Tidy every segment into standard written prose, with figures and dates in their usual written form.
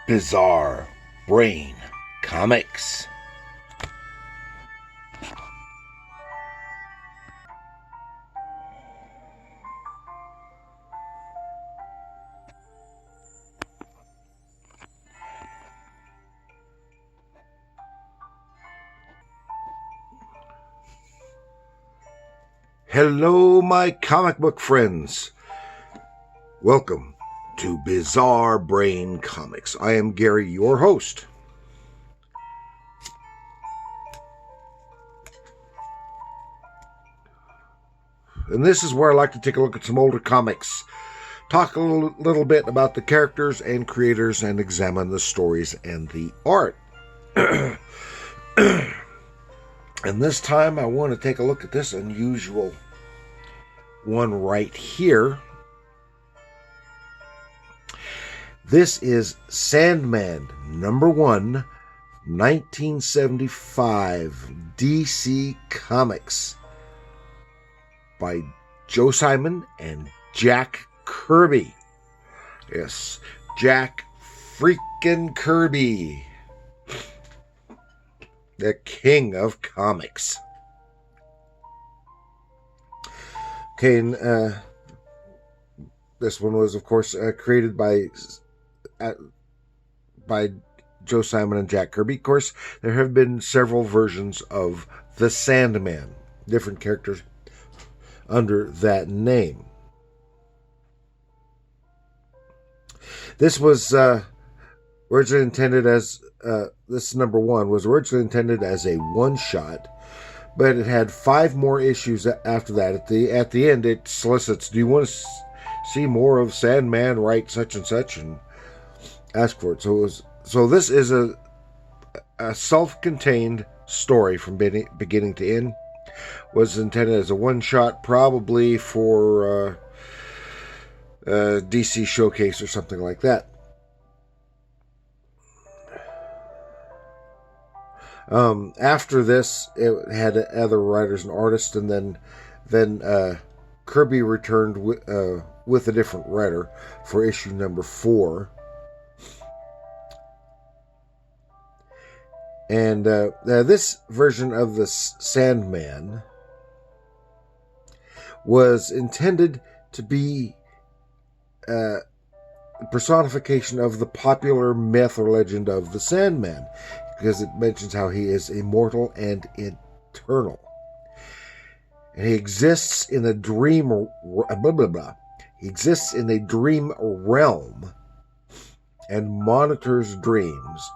Bizarre Brain Comics. Hello, my comic book friends. Welcome to Bizarre Brain Comics. I am Gary, your host. And this is where I like to take a look at some older comics, talk a little bit about the characters and creators, and examine the stories and the art. And this time I want to take a look at this unusual one right here. This is Sandman, number 1, 1975, DC Comics, by Joe Simon and Jack Kirby. Yes, Jack freaking Kirby, the king of comics. Okay, and this one was, of course, created by Joe Simon and Jack Kirby. Of course, there have been several versions of the Sandman, different characters under that name. This was originally intended as this number 1 was originally intended as a one-shot, but it had 5 more issues after that. At the end, it solicits, do you want to see more of Sandman, write such and such, and ask for it. So this is a self-contained story from beginning to end. Was intended as a one-shot, probably for a DC showcase or something like that. After this, it had other writers and artists, and then Kirby returned with a different writer for issue number 4. And this version of the Sandman was intended to be a personification of the popular myth or legend of the Sandman, because it mentions how he is immortal and eternal. And he exists in a dream He exists in a dream realm and monitors dreams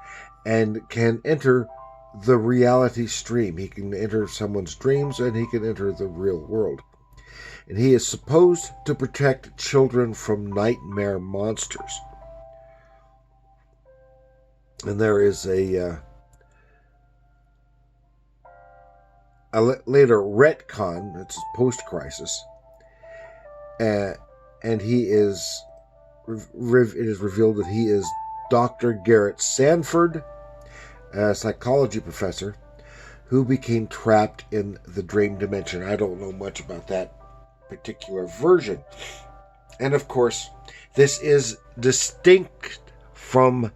and can enter the reality stream. He can enter someone's dreams and he can enter the real world. And he is supposed to protect children from nightmare monsters. And there is a later retcon, it's post-crisis, and he is, it is revealed that he is Dr. Garrett Sanford, a psychology professor, who became trapped in the dream dimension. I don't know much about that particular version. And of course, this is distinct from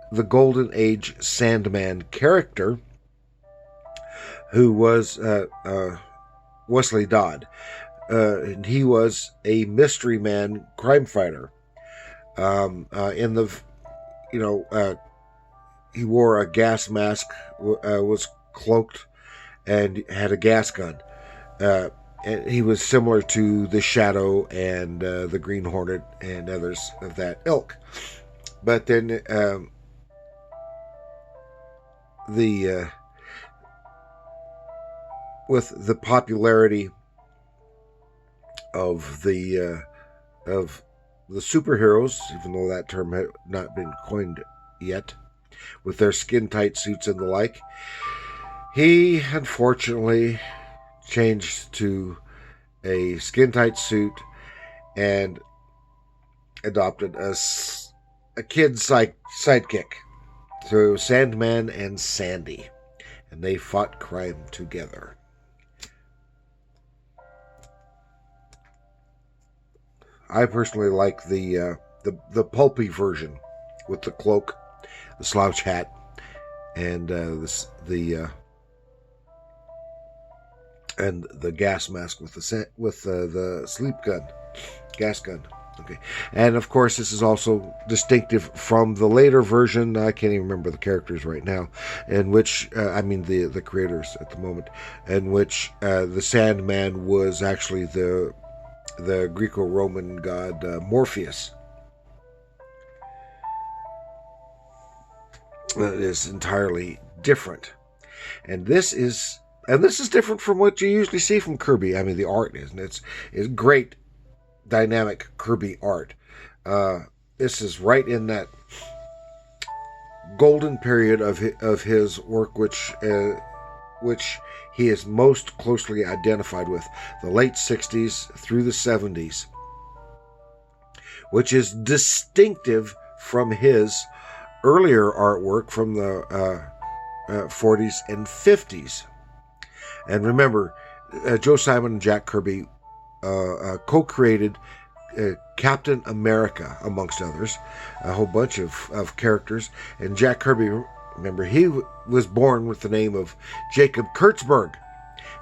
the Golden Age Sandman character, who was Wesley Dodd. And he was a mystery man crime fighter. He wore a gas mask, was cloaked, and had a gas gun. And he was similar to the Shadow and the Green Hornet and others of that ilk. But then with the popularity of the superheroes, even though that term had not been coined yet, with their skin-tight suits and the like, he unfortunately changed to a skin-tight suit and adopted a kid's sidekick. So it was Sandman and Sandy, and they fought crime together. I personally like the pulpy version with the cloak, the slouch hat, and the gas mask with the sleep gun, gas gun. Okay, and of course this is also distinctive from the later version. I can't even remember the characters right now, in which the creators at the moment, in which the Sandman was actually the Greco-Roman god Morpheus. It is entirely different, and this is different from what you usually see from Kirby. I mean, the art it's great, dynamic Kirby art. This is right in that golden period of his work, which he is most closely identified with, the late 60s through the 70s, which is distinctive from his earlier artwork from the 40s and 50s. And remember, Joe Simon and Jack Kirby co-created Captain America, amongst others, a whole bunch of characters. And Jack Kirby, remember, he was born with the name of Jacob Kurtzberg,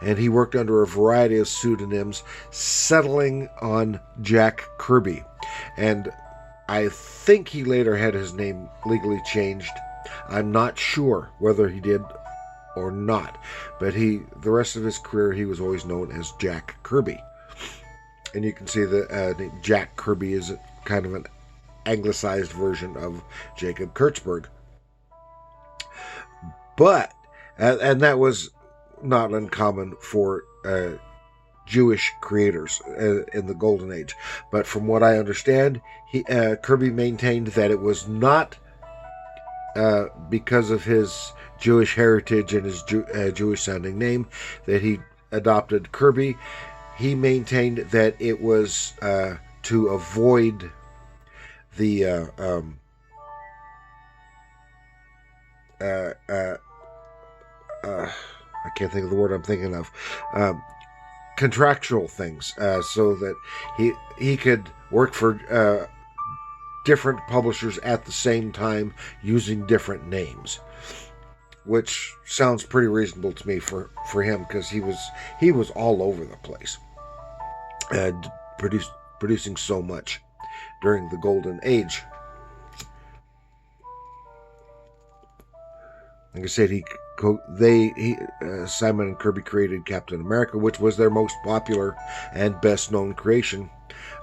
and he worked under a variety of pseudonyms, settling on Jack Kirby. And I think he later had his name legally changed. I'm not sure whether he did or not, but the rest of his career he was always known as Jack Kirby. And you can see that Jack Kirby is kind of an anglicized version of Jacob Kurtzberg. But, and that was not uncommon for Jewish creators in the Golden Age. But from what I understand, Kirby maintained that it was not because of his Jewish heritage and his Jewish-sounding name that he adopted Kirby. He maintained that it was to avoid the I can't think of the word I'm thinking of, contractual things, so that he could work for different publishers at the same time using different names, which sounds pretty reasonable to me for him, because he was all over the place, producing so much during the Golden Age. Like I said, Simon and Kirby created Captain America, which was their most popular and best known creation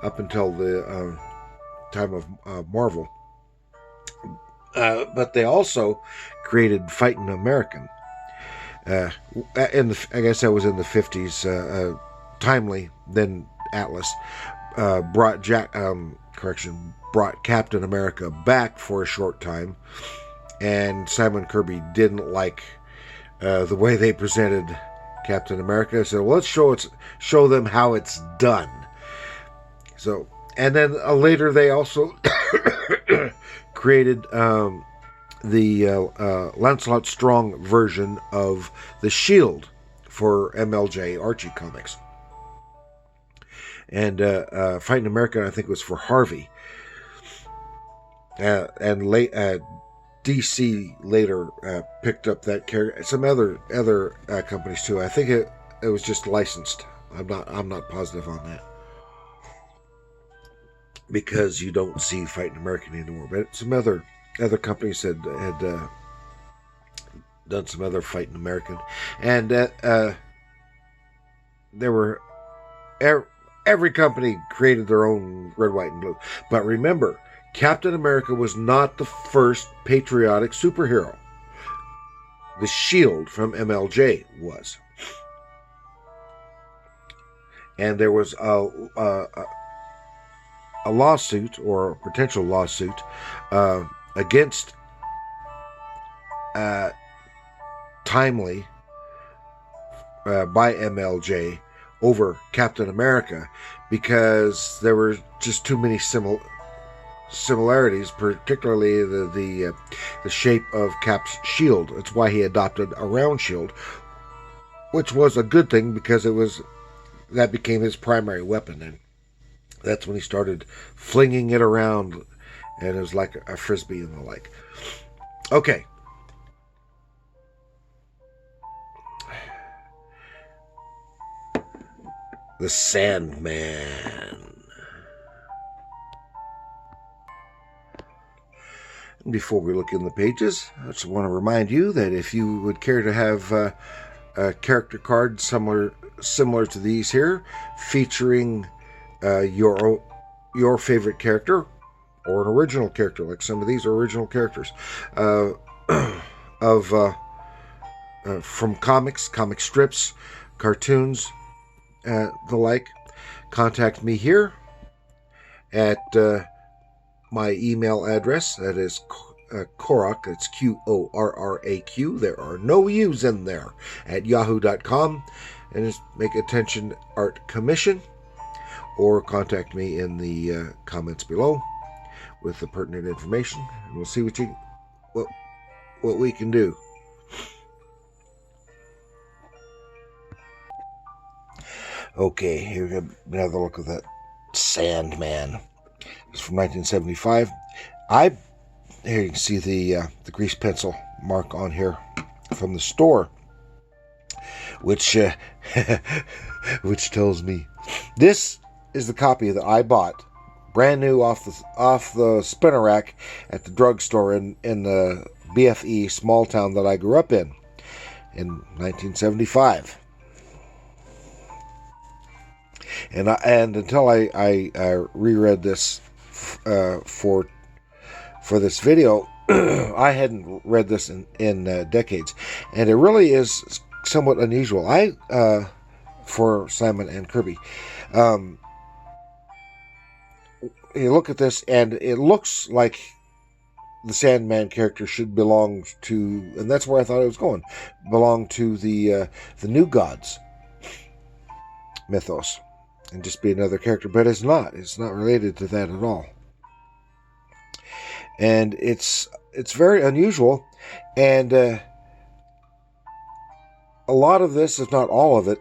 up until the time of Marvel. But they also created Fightin' American. I guess that was in the 50s. Timely, then Atlas brought Captain America back for a short time, and Simon Kirby didn't like the way they presented Captain America. So let's show them how it's done. So, and then later they also created the Lancelot Strong version of the Shield for MLJ Archie Comics. And Fightin' America, I think, was for Harvey. And DC later picked up that character. Some other companies too. I think it was just licensed. I'm not positive on that, because you don't see Fightin' American anymore. But some other companies had done some other Fightin' American, and there were every company created their own red, white, and blue. But remember, Captain America was not the first patriotic superhero. The Shield from MLJ was. And there was a lawsuit, or a potential lawsuit, against Timely by MLJ over Captain America, because there were just too many similarities, particularly the shape of Cap's shield. It's why he adopted a round shield, which was a good thing, because that became his primary weapon, and that's when he started flinging it around and it was like a frisbee and the like. Okay. The Sandman. Before we look in the pages, I just want to remind you that if you would care to have a character card similar to these here, featuring your favorite character or an original character, like some of these are original characters from comics, comic strips, cartoons, the like, contact me here at my email address. That is Korraq, it's Qorraq, there are no U's in there, at yahoo.com, and just make attention art commission, or contact me in the comments below with the pertinent information, and we'll see what we can do. Okay, here we have another look at that Sandman. It's from 1975. Here you can see the grease pencil mark on here from the store, which which tells me this is the copy that I bought, brand new off the spinner rack at the drugstore in the BFE small town that I grew up in 1975. And until I reread this for this video, I hadn't read this in decades, and it really is somewhat unusual. For Simon and Kirby, you look at this, and it looks like the Sandman character should belong to, and that's where I thought it was going, belong to the New Gods mythos, and just be another character, but it's not. It's not related to that at all. And it's very unusual, and a lot of this, if not all of it,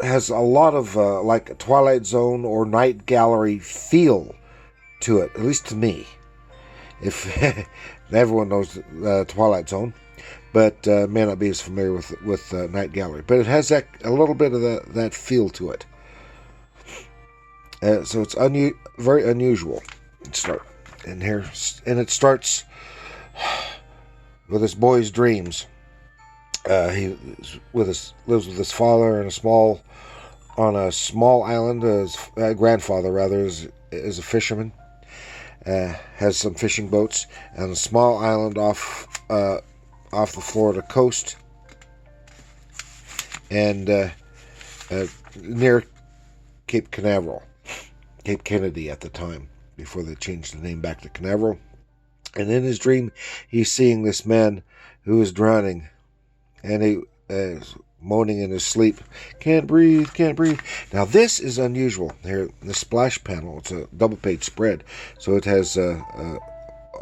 has a lot of like a Twilight Zone or Night Gallery feel to it, at least to me. If everyone knows Twilight Zone, but may not be as familiar with Night Gallery, but it has a little bit of that feel to it. So it's very unusual. And it starts with this boy's dreams. He lives with his father on a small island. His grandfather, rather, is a fisherman. Has some fishing boats on a small island off the Florida coast, and near Cape Kennedy at the time, before they changed the name back to Canaveral. And in his dream, he's seeing this man who is drowning, and he is moaning in his sleep, can't breathe. Now this is unusual. Here, the splash panel, it's a double-page spread, so it has a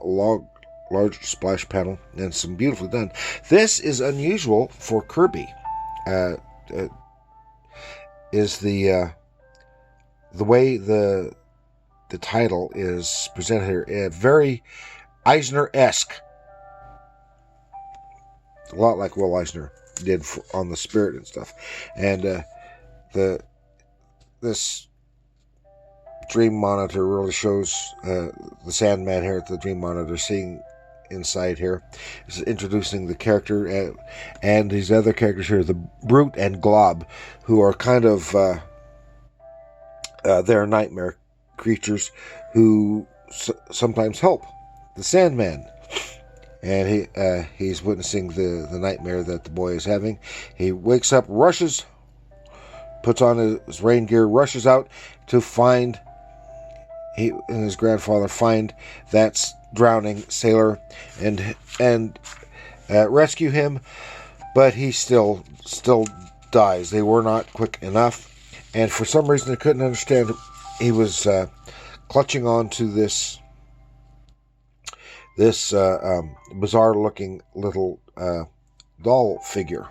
large splash panel, and some beautifully done. This is unusual for Kirby. Is the way the title is presented here, very Eisner-esque, a lot like Will Eisner did on the Spirit and stuff. And this dream monitor really shows the Sandman here at the dream monitor, seeing inside here. Is introducing the character and these other characters here, the Brute and Glob, who are kind of they're nightmare creatures who sometimes help the Sandman. And he's witnessing the nightmare that the boy is having. He wakes up, rushes, puts on his rain gear, rushes out to find, he and his grandfather find that drowning sailor and rescue him, but he still dies. They were not quick enough, and for some reason they couldn't understand. He was clutching on to this bizarre-looking little doll figure,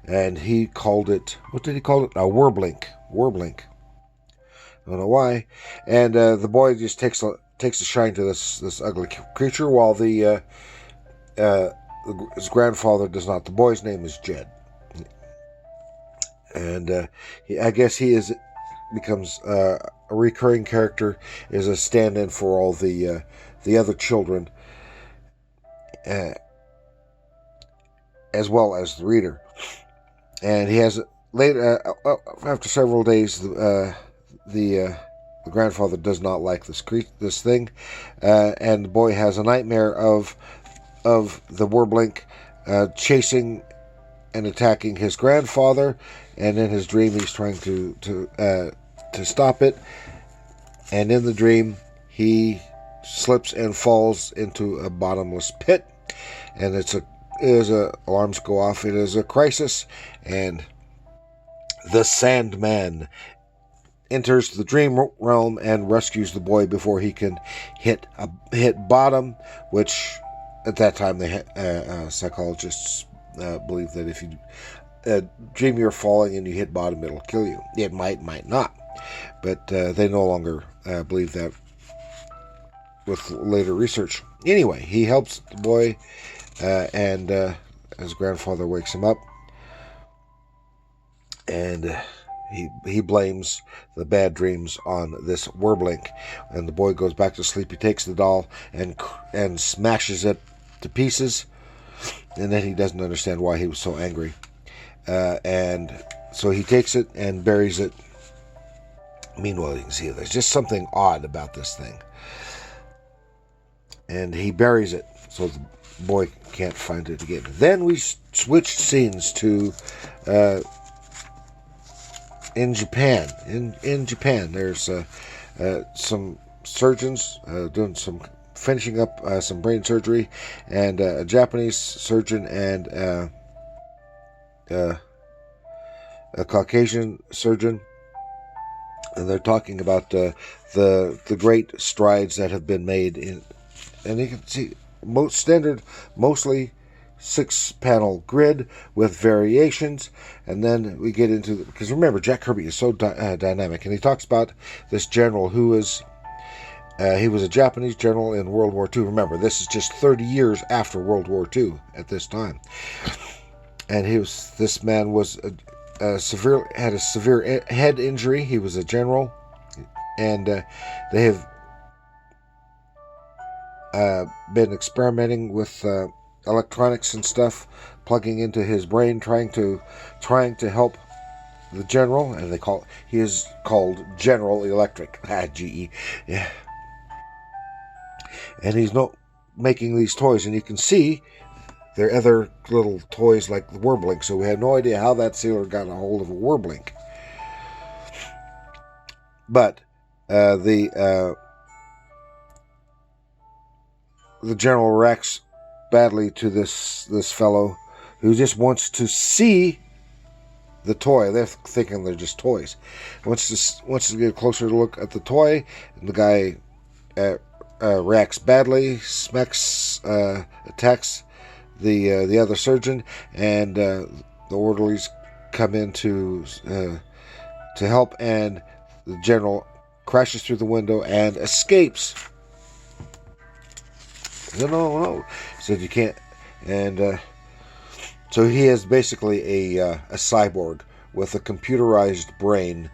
and he called it, what did he call it? A Warblink. I don't know why. And the boy just takes takes a shine to this ugly creature, while his grandfather does not. The boy's name is Jed, and I guess he becomes a recurring character, is a stand-in for all the other children, as well as the reader. And he has later, after several days, the grandfather does not like this thing, and the boy has a nightmare of the Werblink chasing and attacking his grandfather, and in his dream he's trying to stop it. And in the dream he slips and falls into a bottomless pit, and alarms go off. It is a crisis, and the Sandman enters the dream realm and rescues the boy before he can hit bottom, which at that time psychologists believe that if you dream you're falling and you hit bottom, it'll kill you. It might not, but they no longer believe that with later research. Anyway, he helps the boy, and his grandfather wakes him up, and he blames the bad dreams on this Werblink, and the boy goes back to sleep. He takes the doll and smashes it to pieces, and then he doesn't understand why he was so angry, and so he takes it and buries it. Meanwhile, you can see there's just something odd about this thing, and he buries it so the boy can't find it again. Then we switched scenes to in Japan. In Japan, there's some surgeons finishing up some brain surgery, and a Japanese surgeon and a Caucasian surgeon, and they're talking about the great strides that have been made in, and you can see mostly 6-panel grid with variations. And then we get into, because remember, Jack Kirby is so dynamic, and he talks about this general who was he was a Japanese general in World War II. Remember, this is just 30 years after World War II at this time, and this man was had a severe head injury. He was a general, and they have been experimenting with electronics and stuff, plugging into his brain, trying to help the general, and he is called General Electric, GE, yeah. And he's not making these toys, and you can see there are other little toys like the Werblink, so we have no idea how that sailor got a hold of a Werblink. But the general reacts badly to this fellow who just wants to see the toy. They're thinking they're just toys. Wants to get a closer look at the toy, and the guy reacts badly, attacks the other surgeon, and the orderlies come in to help, and the general crashes through the window and escapes. No. He said you can't, and so he is basically a cyborg with a computerized brain,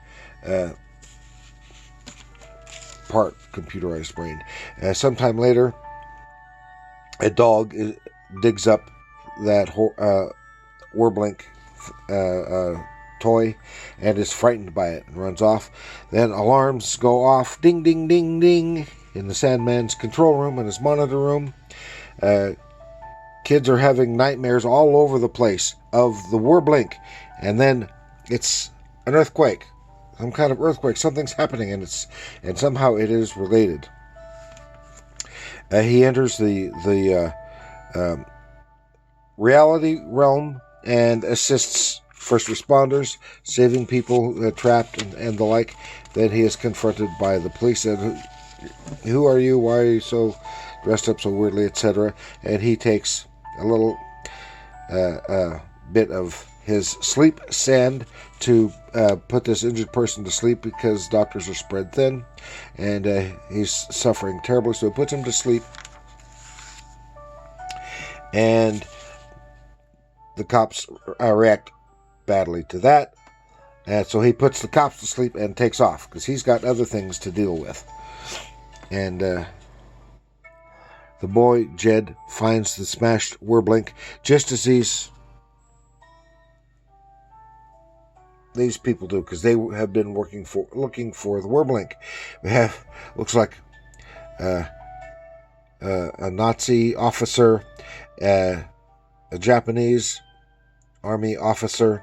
part computerized brain. Sometime later, a dog digs up that Werblink toy and is frightened by it and runs off. Then alarms go off, ding, ding, ding, ding, in the Sandman's control room and his monitor room. Kids are having nightmares all over the place of the Werblink, and then it's an earthquake, some kind of earthquake. Something's happening, and somehow it is related. He enters the reality realm and assists first responders, saving people trapped and the like. Then he is confronted by the police and who are you? Why are you so dressed up so weirdly, etc. And he takes a little bit of his sleep sand to put this injured person to sleep because doctors are spread thin, and he's suffering terribly. So he puts him to sleep, and the cops react badly to that. And so he puts the cops to sleep and takes off because he's got other things to deal with. And the boy, Jed, finds the smashed Werblink just as these people do, because they have been looking for the Werblink. We have, looks like a Nazi officer, a Japanese army officer,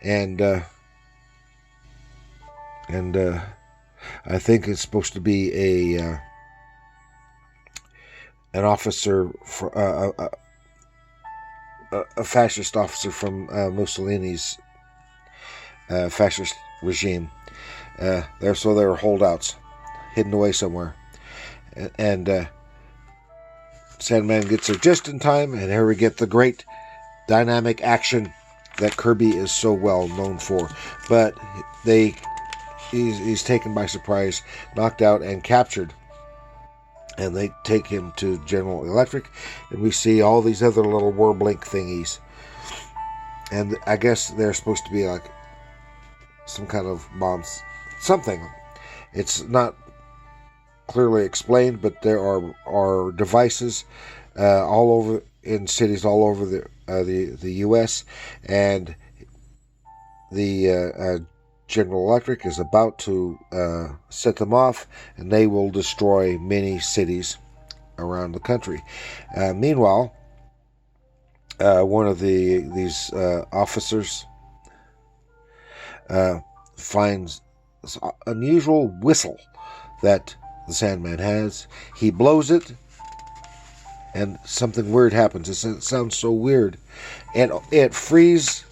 and I think it's supposed to be an officer, a fascist officer from Mussolini's fascist regime. They're holdouts, hidden away somewhere, and Sandman gets there just in time, and here we get the great dynamic action that Kirby is so well known for. But he's taken by surprise, knocked out, and captured. And they take him to General Electric, and we see all these other little Werblink thingies. And I guess they're supposed to be like some kind of bombs, something. It's not clearly explained, but there are devices all over in cities all over the U.S. and the General Electric is about to set them off, and they will destroy many cities around the country. Meanwhile, one of these officers finds this unusual whistle that the Sandman has. He blows it, and something weird happens. It sounds so weird, and it frees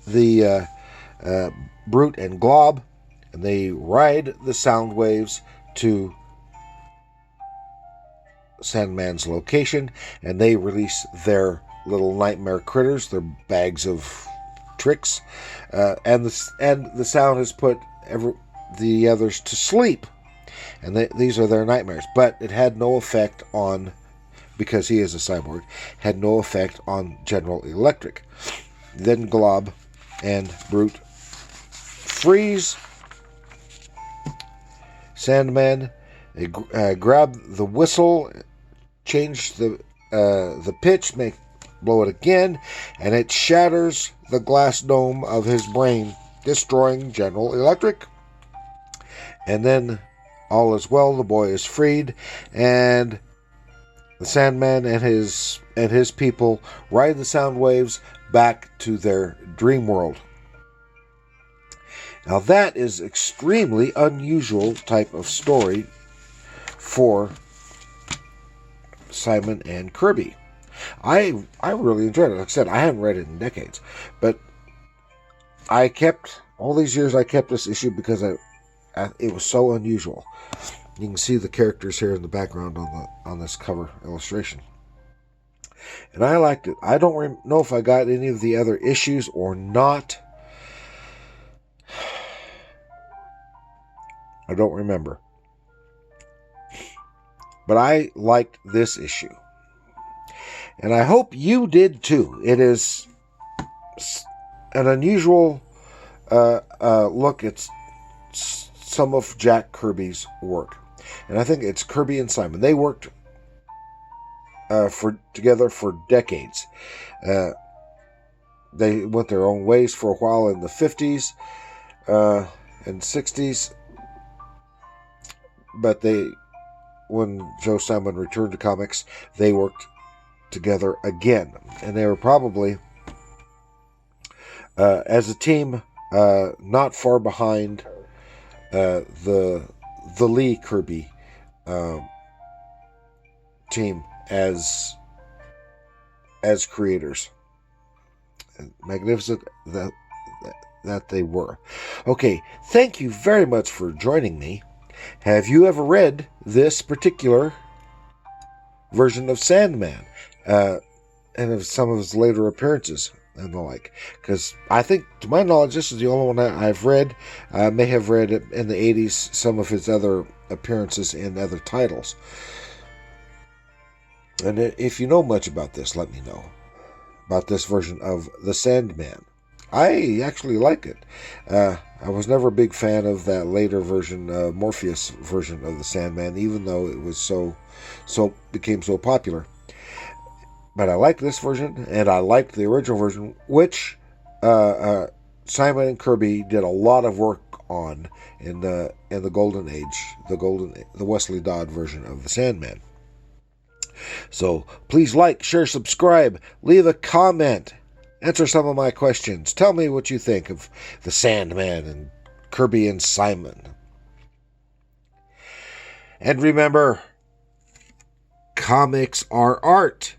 the Brute and Glob, and they ride the sound waves to Sandman's location, and they release their little nightmare critters, their bags of tricks, and the sound has put the others to sleep, and these are their nightmares. But it had no effect on, because he is a cyborg, had no effect on General Electric. Then Glob and Brute freeze Sandman. They grab the whistle, change the pitch, blow it again, and it shatters the glass dome of his brain, destroying General Electric. And then all is well. The boy is freed, and the Sandman and his people ride the sound waves back to their dream world. Now that is extremely unusual type of story for Simon and Kirby. I really enjoyed it. Like I said, I haven't read it in decades, but all these years I kept this issue because it was so unusual. You can see the characters here in the background on this cover illustration, and I liked it. I don't know if I got any of the other issues or not. I don't remember. But I liked this issue. And I hope you did too. It is an unusual look at some of Jack Kirby's work. And I think it's Kirby and Simon. They worked together for decades. They went their own ways for a while in the 50s and 60s. But when Joe Simon returned to comics, they worked together again. And they were probably, as a team, not far behind the Lee Kirby team as creators. Magnificent that they were. Okay, thank you very much for joining me. Have you ever read this particular version of Sandman and of some of his later appearances? and the like. Because I think, to my knowledge, this is the only one I've read. I may have read it in the 80s, some of his other appearances in other titles. And if you know much about this, let me know. About this version of the Sandman. I actually like it. I was never a big fan of that later version, Morpheus version of the Sandman, even though it was became so popular. But I like this version, and I liked the original version, which Simon and Kirby did a lot of work on in the Golden Age, the Wesley Dodd version of the Sandman. So please like, share, subscribe, leave a comment, answer some of my questions. Tell me what you think of the Sandman and Kirby and Simon. And remember, comics are art.